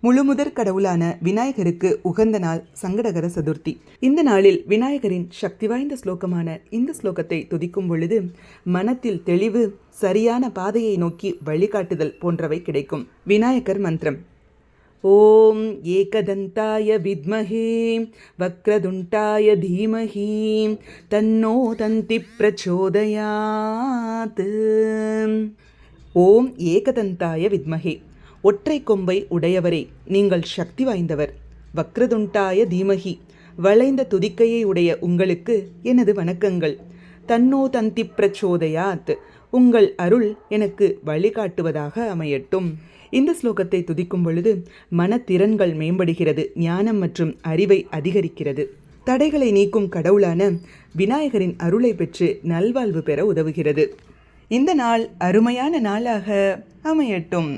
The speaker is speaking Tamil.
முழுமுதற் கடவுளான விநாயகருக்கு உகந்த நாள் சங்கடகர சதுர்த்தி. இந்த நாளில் விநாயகரின் சக்தி வாய்ந்த ஸ்லோகமான இந்த ஸ்லோகத்தை துதிக்கும் பொழுது மனத்தில் தெளிவு, சரியான பாதையை நோக்கி வழிகாட்டுதல் போன்றவை கிடைக்கும். விநாயகர் மந்திரம்: ஓம் ஏகதந்தாய வித்மஹே வக்ரதுண்டாய தீமஹி தன்னோ தந்தி பிரச்சோதயாத். ஓம் ஏகதந்தாய வித்மஹே, ஒற்றை கொம்பை உடையவரே, நீங்கள் சக்தி வாய்ந்தவர். வக்ரதுண்டாய தீமகி, வளைந்த துதிக்கையை உடைய உங்களுக்கு எனது வணக்கங்கள். தன்னோ தந்தி பிரச்சோதயாத், உங்கள் அருள் எனக்கு வழிகாட்டுவதாக அமையட்டும். இந்த ஸ்லோகத்தை துதிக்கும் பொழுது மனத்திறன்கள் மேம்படுகிறது, ஞானம் மற்றும் அறிவை அதிகரிக்கிறது. தடைகளை நீக்கும் கடவுளான விநாயகரின் அருளை பெற்று நல்வாழ்வு பெற உதவுகிறது. இந்த நாள் அருமையான நாளாக அமையட்டும்.